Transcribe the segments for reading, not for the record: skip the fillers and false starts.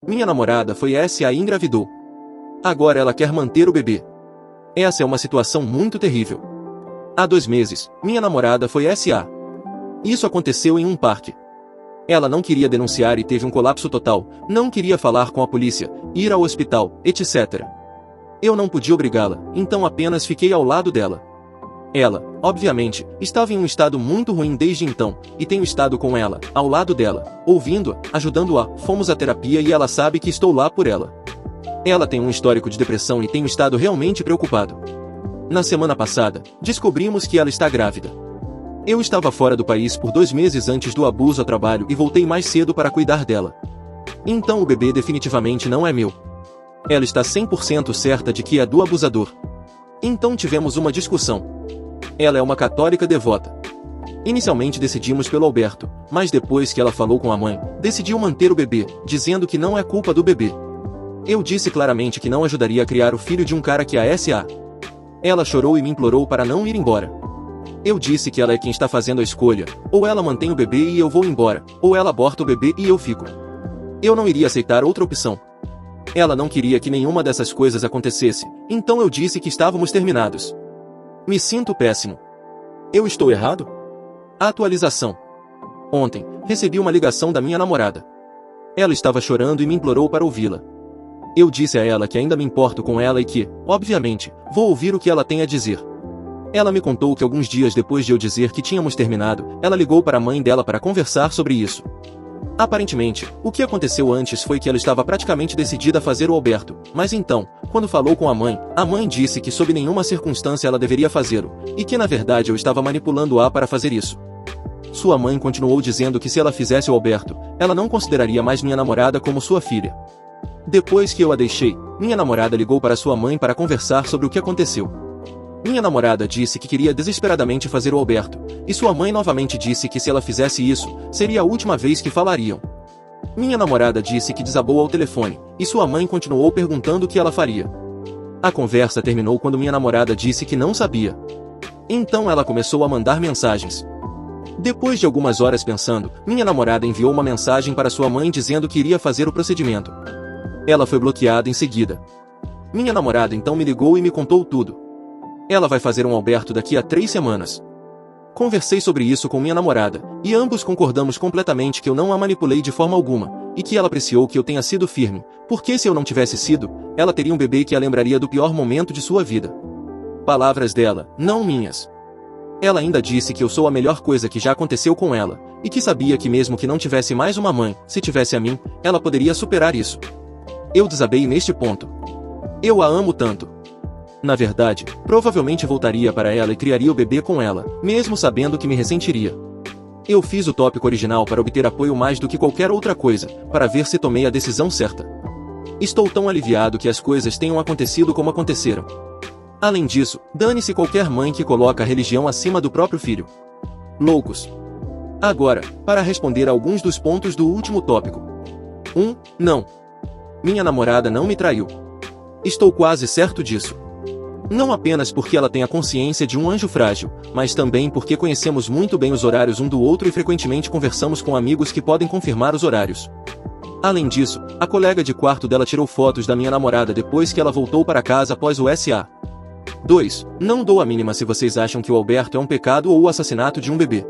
Minha namorada foi SA e engravidou. Agora ela quer manter o bebê. Essa é uma situação muito terrível. Há 2 meses, minha namorada foi SA. Isso aconteceu em um parque. Ela não queria denunciar e teve um colapso total, não queria falar com a polícia, ir ao hospital, etc. Eu não podia obrigá-la, então apenas fiquei ao lado dela. Ela, obviamente, estava em um estado muito ruim desde então, e tenho estado com ela, ao lado dela, ouvindo-a, ajudando-a, fomos à terapia e ela sabe que estou lá por ela. Ela tem um histórico de depressão e tenho estado realmente preocupado. Na semana passada, descobrimos que ela está grávida. Eu estava fora do país por 2 meses antes do abuso a trabalho e voltei mais cedo para cuidar dela. Então o bebê definitivamente não é meu. Ela está 100% certa de que é do abusador. Então tivemos uma discussão. Ela é uma católica devota. Inicialmente decidimos pelo Alberto, mas depois que ela falou com a mãe, decidiu manter o bebê, dizendo que não é culpa do bebê. Eu disse claramente que não ajudaria a criar o filho de um cara que é SA. Ela chorou e me implorou para não ir embora. Eu disse que ela é quem está fazendo a escolha, ou ela mantém o bebê e eu vou embora, ou ela aborta o bebê e eu fico. Eu não iria aceitar outra opção. Ela não queria que nenhuma dessas coisas acontecesse, então eu disse que estávamos terminados. Me sinto péssimo. Eu estou errado? Atualização. Ontem, recebi uma ligação da minha namorada. Ela estava chorando e me implorou para ouvi-la. Eu disse a ela que ainda me importo com ela e que, obviamente, vou ouvir o que ela tem a dizer. Ela me contou que alguns dias depois de eu dizer que tínhamos terminado, ela ligou para a mãe dela para conversar sobre isso. Aparentemente, o que aconteceu antes foi que ela estava praticamente decidida a fazer o Alberto, mas então, quando falou com a mãe disse que sob nenhuma circunstância ela deveria fazê-lo, e que na verdade eu estava manipulando-a para fazer isso. Sua mãe continuou dizendo que se ela fizesse o Alberto, ela não consideraria mais minha namorada como sua filha. Depois que eu a deixei, minha namorada ligou para sua mãe para conversar sobre o que aconteceu. Minha namorada disse que queria desesperadamente fazer o Alberto, e sua mãe novamente disse que se ela fizesse isso, seria a última vez que falariam. Minha namorada disse que desabou ao telefone, e sua mãe continuou perguntando o que ela faria. A conversa terminou quando minha namorada disse que não sabia. Então ela começou a mandar mensagens. Depois de algumas horas pensando, minha namorada enviou uma mensagem para sua mãe dizendo que iria fazer o procedimento. Ela foi bloqueada em seguida. Minha namorada então me ligou e me contou tudo. Ela vai fazer um Alberto daqui a 3 semanas. Conversei sobre isso com minha namorada, e ambos concordamos completamente que eu não a manipulei de forma alguma, e que ela apreciou que eu tenha sido firme, porque se eu não tivesse sido, ela teria um bebê que a lembraria do pior momento de sua vida. Palavras dela, não minhas. Ela ainda disse que eu sou a melhor coisa que já aconteceu com ela, e que sabia que mesmo que não tivesse mais uma mãe, se tivesse a mim, ela poderia superar isso. Eu desabei neste ponto. Eu a amo tanto. Na verdade, provavelmente voltaria para ela e criaria o bebê com ela, mesmo sabendo que me ressentiria. Eu fiz o tópico original para obter apoio mais do que qualquer outra coisa, para ver se tomei a decisão certa. Estou tão aliviado que as coisas tenham acontecido como aconteceram. Além disso, dane-se qualquer mãe que coloca a religião acima do próprio filho. Loucos. Agora, para responder a alguns dos pontos do último tópico. 1. Não. Minha namorada não me traiu. Estou quase certo disso. Não apenas porque ela tem a consciência de um anjo frágil, mas também porque conhecemos muito bem os horários um do outro e frequentemente conversamos com amigos que podem confirmar os horários. Além disso, a colega de quarto dela tirou fotos da minha namorada depois que ela voltou para casa após o SA. 2. Não dou a mínima se vocês acham que o Alberto é um pecado ou o assassinato de um bebê.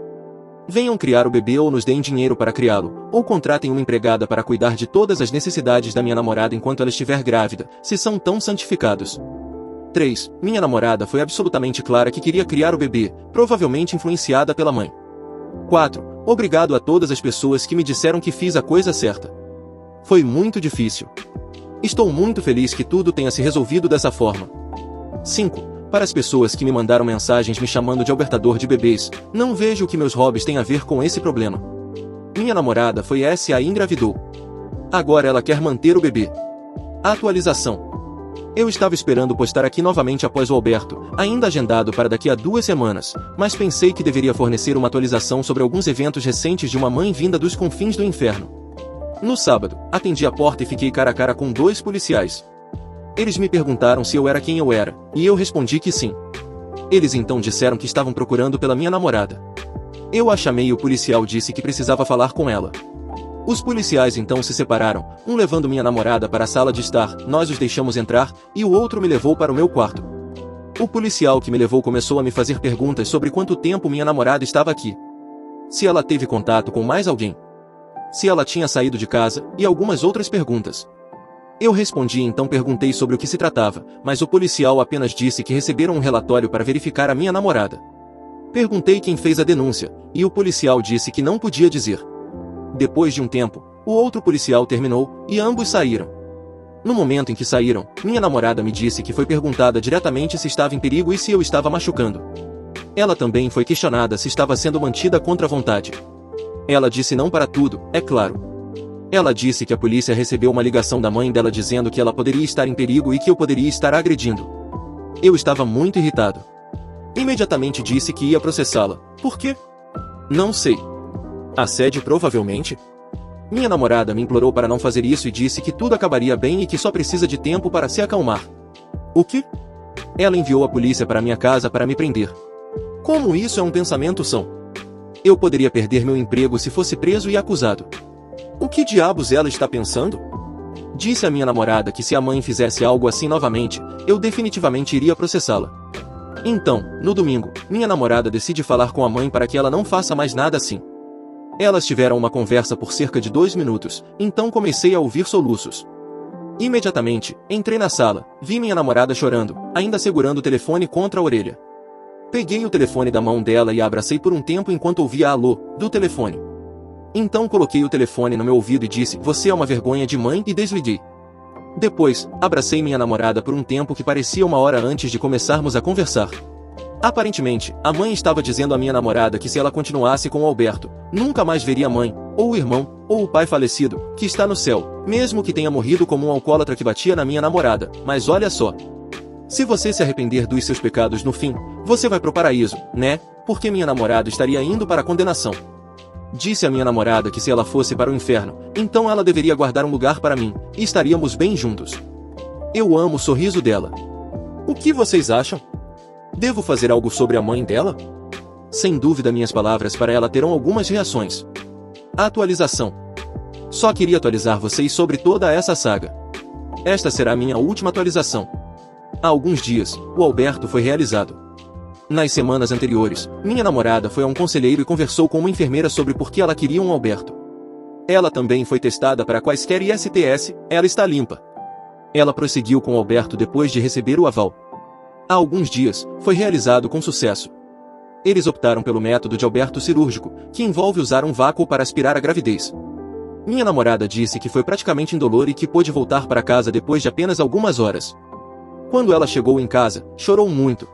Venham criar o bebê ou nos deem dinheiro para criá-lo, ou contratem uma empregada para cuidar de todas as necessidades da minha namorada enquanto ela estiver grávida, se são tão santificados. 3. Minha namorada foi absolutamente clara que queria criar o bebê, provavelmente influenciada pela mãe. 4. Obrigado a todas as pessoas que me disseram que fiz a coisa certa. Foi muito difícil. Estou muito feliz que tudo tenha se resolvido dessa forma. 5. Para as pessoas que me mandaram mensagens me chamando de albertador de bebês, não vejo o que meus hobbies têm a ver com esse problema. Minha namorada foi SA e engravidou. Agora ela quer manter o bebê. Atualização. Eu estava esperando postar aqui novamente após o Alberto, ainda agendado para daqui a 2 semanas, mas pensei que deveria fornecer uma atualização sobre alguns eventos recentes de uma mãe vinda dos confins do inferno. No sábado, atendi a porta e fiquei cara a cara com 2 policiais. Eles me perguntaram se eu era quem eu era, e eu respondi que sim. Eles então disseram que estavam procurando pela minha namorada. Eu a chamei e o policial disse que precisava falar com ela. Os policiais então se separaram, um levando minha namorada para a sala de estar, nós os deixamos entrar, e o outro me levou para o meu quarto. O policial que me levou começou a me fazer perguntas sobre quanto tempo minha namorada estava aqui. Se ela teve contato com mais alguém. Se ela tinha saído de casa, e algumas outras perguntas. Eu respondi e então perguntei sobre o que se tratava, mas o policial apenas disse que receberam um relatório para verificar a minha namorada. Perguntei quem fez a denúncia, e o policial disse que não podia dizer. Depois de um tempo, o outro policial terminou, e ambos saíram. No momento em que saíram, minha namorada me disse que foi perguntada diretamente se estava em perigo e se eu estava machucando. Ela também foi questionada se estava sendo mantida contra a vontade. Ela disse não para tudo, é claro. Ela disse que a polícia recebeu uma ligação da mãe dela dizendo que ela poderia estar em perigo e que eu poderia estar agredindo. Eu estava muito irritado. Imediatamente disse que ia processá-la. Por quê? Não sei. Assédio provavelmente? Minha namorada me implorou para não fazer isso e disse que tudo acabaria bem e que só precisa de tempo para se acalmar. O quê? Ela enviou a polícia para minha casa para me prender. Como isso é um pensamento são? Eu poderia perder meu emprego se fosse preso e acusado. O que diabos ela está pensando? Disse a minha namorada que se a mãe fizesse algo assim novamente, eu definitivamente iria processá-la. Então, no domingo, minha namorada decide falar com a mãe para que ela não faça mais nada assim. Elas tiveram uma conversa por cerca de 2 minutos, então comecei a ouvir soluços. Imediatamente, entrei na sala, vi minha namorada chorando, ainda segurando o telefone contra a orelha. Peguei o telefone da mão dela e a abracei por um tempo enquanto ouvia a alô, do telefone. Então coloquei o telefone no meu ouvido e disse, você é uma vergonha de mãe, e desliguei. Depois, abracei minha namorada por um tempo que parecia uma hora antes de começarmos a conversar. Aparentemente, a mãe estava dizendo à minha namorada que se ela continuasse com o Alberto, nunca mais veria a mãe, ou o irmão, ou o pai falecido, que está no céu, mesmo que tenha morrido como um alcoólatra que batia na minha namorada. Mas olha só. Se você se arrepender dos seus pecados no fim, você vai pro paraíso, né? Porque minha namorada estaria indo para a condenação. Disse a minha namorada que se ela fosse para o inferno, então ela deveria guardar um lugar para mim, e estaríamos bem juntos. Eu amo o sorriso dela. O que vocês acham? Devo fazer algo sobre a mãe dela? Sem dúvida minhas palavras para ela terão algumas reações. Atualização. Só queria atualizar vocês sobre toda essa saga. Esta será a minha última atualização. Há alguns dias, o Alberto foi realizado. Nas semanas anteriores, minha namorada foi a um conselheiro e conversou com uma enfermeira sobre por que ela queria um Alberto. Ela também foi testada para quaisquer ISTs, ela está limpa. Ela prosseguiu com o Alberto depois de receber o aval. Há alguns dias, foi realizado com sucesso. Eles optaram pelo método de Alberto cirúrgico, que envolve usar um vácuo para aspirar a gravidez. Minha namorada disse que foi praticamente indolor e que pôde voltar para casa depois de apenas algumas horas. Quando ela chegou em casa, chorou muito.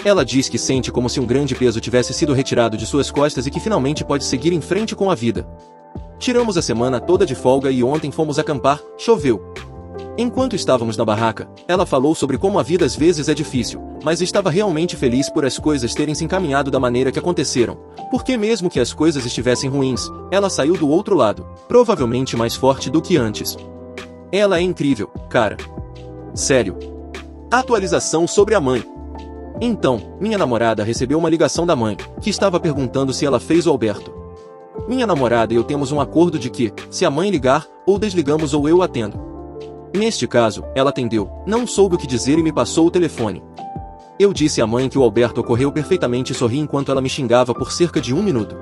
Ela diz que sente como se um grande peso tivesse sido retirado de suas costas e que finalmente pode seguir em frente com a vida. Tiramos a semana toda de folga e ontem fomos acampar, choveu. Enquanto estávamos na barraca, ela falou sobre como a vida às vezes é difícil, mas estava realmente feliz por as coisas terem se encaminhado da maneira que aconteceram, porque mesmo que as coisas estivessem ruins, ela saiu do outro lado, provavelmente mais forte do que antes. Ela é incrível, cara. Sério. Atualização sobre a mãe. Então, minha namorada recebeu uma ligação da mãe, que estava perguntando se ela fez o Alberto. Minha namorada e eu temos um acordo de que, se a mãe ligar, ou desligamos ou eu atendo. Neste caso, ela atendeu, não soube o que dizer e me passou o telefone. Eu disse à mãe que o Alberto ocorreu perfeitamente e sorri enquanto ela me xingava por cerca de 1 minuto.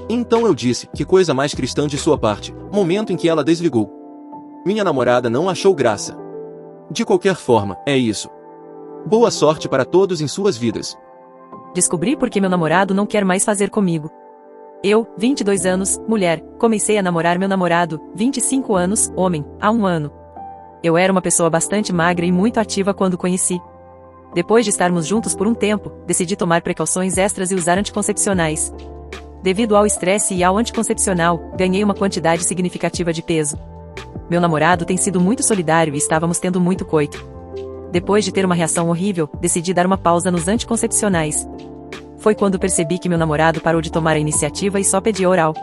Então eu disse, que coisa mais cristã de sua parte, momento em que ela desligou. Minha namorada não achou graça. De qualquer forma, é isso. Boa sorte para todos em suas vidas. Descobri porque meu namorado não quer mais fazer comigo. Eu, 22 anos, mulher, comecei a namorar meu namorado, 25 anos, homem, há 1 ano. Eu era uma pessoa bastante magra e muito ativa quando conheci. Depois de estarmos juntos por um tempo, decidi tomar precauções extras e usar anticoncepcionais. Devido ao estresse e ao anticoncepcional, ganhei uma quantidade significativa de peso. Meu namorado tem sido muito solidário e estávamos tendo muito coito. Depois de ter uma reação horrível, decidi dar uma pausa nos anticoncepcionais. Foi quando percebi que meu namorado parou de tomar a iniciativa e só pedia oral.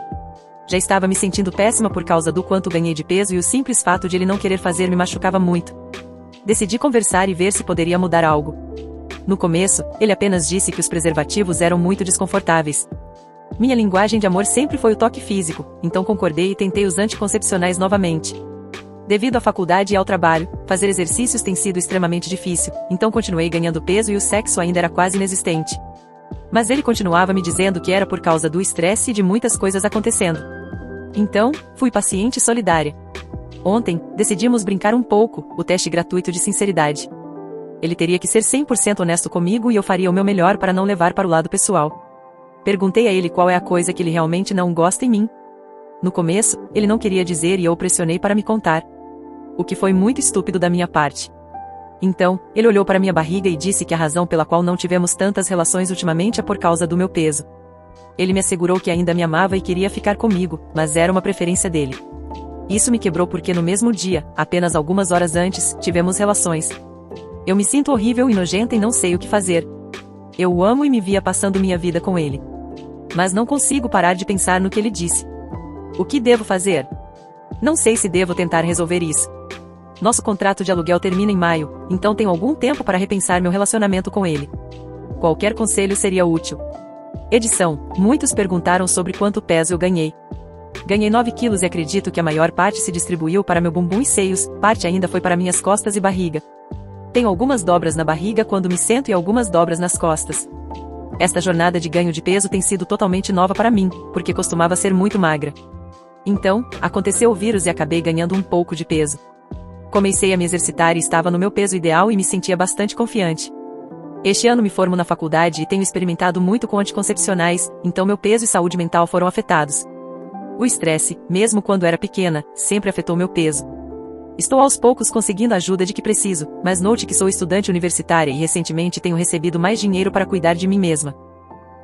Já estava me sentindo péssima por causa do quanto ganhei de peso e o simples fato de ele não querer fazer me machucava muito. Decidi conversar e ver se poderia mudar algo. No começo, ele apenas disse que os preservativos eram muito desconfortáveis. Minha linguagem de amor sempre foi o toque físico, então concordei e tentei os anticoncepcionais novamente. Devido à faculdade e ao trabalho, fazer exercícios tem sido extremamente difícil, então continuei ganhando peso e o sexo ainda era quase inexistente. Mas ele continuava me dizendo que era por causa do estresse e de muitas coisas acontecendo. Então, fui paciente e solidária. Ontem, decidimos brincar um pouco, o teste gratuito de sinceridade. Ele teria que ser 100% honesto comigo e eu faria o meu melhor para não levar para o lado pessoal. Perguntei a ele qual é a coisa que ele realmente não gosta em mim. No começo, ele não queria dizer e eu o pressionei para me contar. O que foi muito estúpido da minha parte. Então, ele olhou para minha barriga e disse que a razão pela qual não tivemos tantas relações ultimamente é por causa do meu peso. Ele me assegurou que ainda me amava e queria ficar comigo, mas era uma preferência dele. Isso me quebrou porque no mesmo dia, apenas algumas horas antes, tivemos relações. Eu me sinto horrível e nojenta e não sei o que fazer. Eu o amo e me via passando minha vida com ele. Mas não consigo parar de pensar no que ele disse. O que devo fazer? Não sei se devo tentar resolver isso. Nosso contrato de aluguel termina em maio, então tenho algum tempo para repensar meu relacionamento com ele. Qualquer conselho seria útil. Edição: muitos perguntaram sobre quanto peso eu ganhei. Ganhei 9 quilos e acredito que a maior parte se distribuiu para meu bumbum e seios, parte ainda foi para minhas costas e barriga. Tenho algumas dobras na barriga quando me sento e algumas dobras nas costas. Esta jornada de ganho de peso tem sido totalmente nova para mim, porque costumava ser muito magra. Então, aconteceu o vírus e acabei ganhando um pouco de peso. Comecei a me exercitar e estava no meu peso ideal e me sentia bastante confiante. Este ano me formo na faculdade e tenho experimentado muito com anticoncepcionais, então meu peso e saúde mental foram afetados. O estresse, mesmo quando era pequena, sempre afetou meu peso. Estou aos poucos conseguindo a ajuda de que preciso, mas note que sou estudante universitária e recentemente tenho recebido mais dinheiro para cuidar de mim mesma.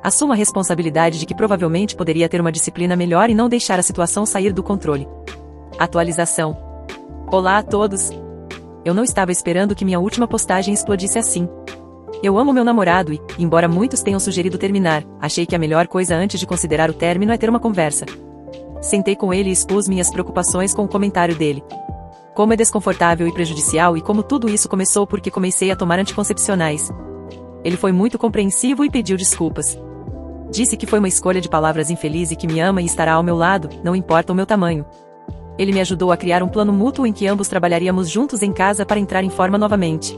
Assumo a responsabilidade de que provavelmente poderia ter uma disciplina melhor e não deixar a situação sair do controle. Atualização. Olá a todos! Eu não estava esperando que minha última postagem explodisse assim. Eu amo meu namorado e, embora muitos tenham sugerido terminar, achei que a melhor coisa antes de considerar o término é ter uma conversa. Sentei com ele e expus minhas preocupações com o comentário dele. Como é desconfortável e prejudicial e como tudo isso começou porque comecei a tomar anticoncepcionais. Ele foi muito compreensivo e pediu desculpas. Disse que foi uma escolha de palavras infeliz e que me ama e estará ao meu lado, não importa o meu tamanho. Ele me ajudou a criar um plano mútuo em que ambos trabalharíamos juntos em casa para entrar em forma novamente.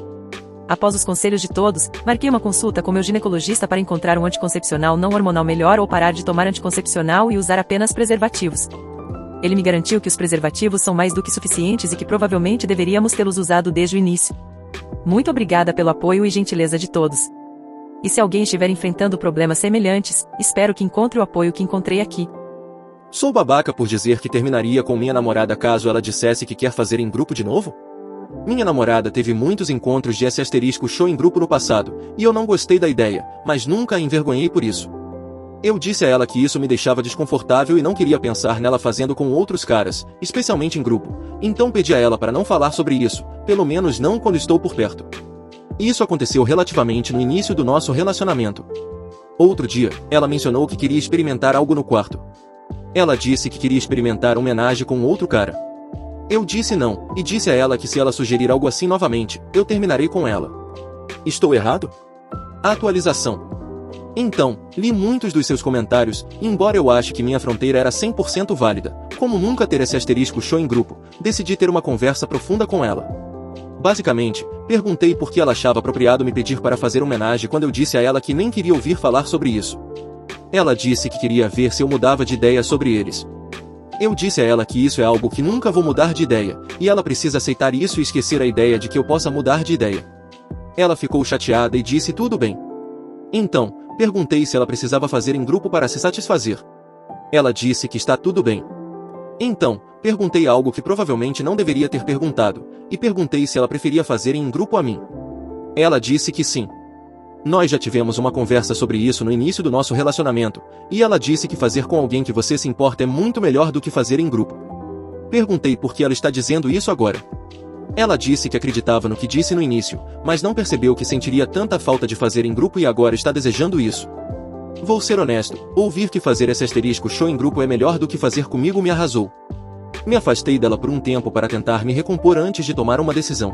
Após os conselhos de todos, marquei uma consulta com meu ginecologista para encontrar um anticoncepcional não hormonal melhor ou parar de tomar anticoncepcional e usar apenas preservativos. Ele me garantiu que os preservativos são mais do que suficientes e que provavelmente deveríamos tê-los usado desde o início. Muito obrigada pelo apoio e gentileza de todos. E se alguém estiver enfrentando problemas semelhantes, espero que encontre o apoio que encontrei aqui. Sou babaca por dizer que terminaria com minha namorada caso ela dissesse que quer fazer em grupo de novo? Minha namorada teve muitos encontros de *show em grupo no passado, e eu não gostei da ideia, mas nunca a envergonhei por isso. Eu disse a ela que isso me deixava desconfortável e não queria pensar nela fazendo com outros caras, especialmente em grupo, então pedi a ela para não falar sobre isso, pelo menos não quando estou por perto. Isso aconteceu relativamente no início do nosso relacionamento. Outro dia, ela mencionou que queria experimentar algo no quarto. Ela disse que queria experimentar homenagem com outro cara. Eu disse não, e disse a ela que se ela sugerir algo assim novamente, eu terminarei com ela. Estou errado? Atualização. Então, li muitos dos seus comentários, e embora eu ache que minha fronteira era 100% válida, como nunca ter esse *show em grupo, decidi ter uma conversa profunda com ela. Basicamente, perguntei por que ela achava apropriado me pedir para fazer homenagem quando eu disse a ela que nem queria ouvir falar sobre isso. Ela disse que queria ver se eu mudava de ideia sobre eles. Eu disse a ela que isso é algo que nunca vou mudar de ideia, e ela precisa aceitar isso e esquecer a ideia de que eu possa mudar de ideia. Ela ficou chateada e disse tudo bem. Então, perguntei se ela precisava fazer em grupo para se satisfazer. Ela disse que está tudo bem. Então, perguntei algo que provavelmente não deveria ter perguntado, e perguntei se ela preferia fazer em grupo a mim. Ela disse que sim. Nós já tivemos uma conversa sobre isso no início do nosso relacionamento, e ela disse que fazer com alguém que você se importa é muito melhor do que fazer em grupo. Perguntei por que ela está dizendo isso agora. Ela disse que acreditava no que disse no início, mas não percebeu que sentiria tanta falta de fazer em grupo e agora está desejando isso. Vou ser honesto, ouvir que fazer esse *show em grupo é melhor do que fazer comigo me arrasou. Me afastei dela por um tempo para tentar me recompor antes de tomar uma decisão.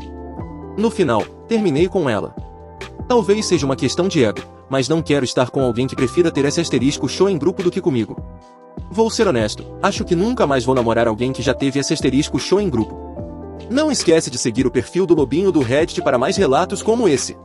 No final, terminei com ela. Talvez seja uma questão de ego, mas não quero estar com alguém que prefira ter esse asterisco show em grupo do que comigo. Vou ser honesto, acho que nunca mais vou namorar alguém que já teve esse asterisco show em grupo. Não esquece de seguir o perfil do Lobinho do Reddit para mais relatos como esse.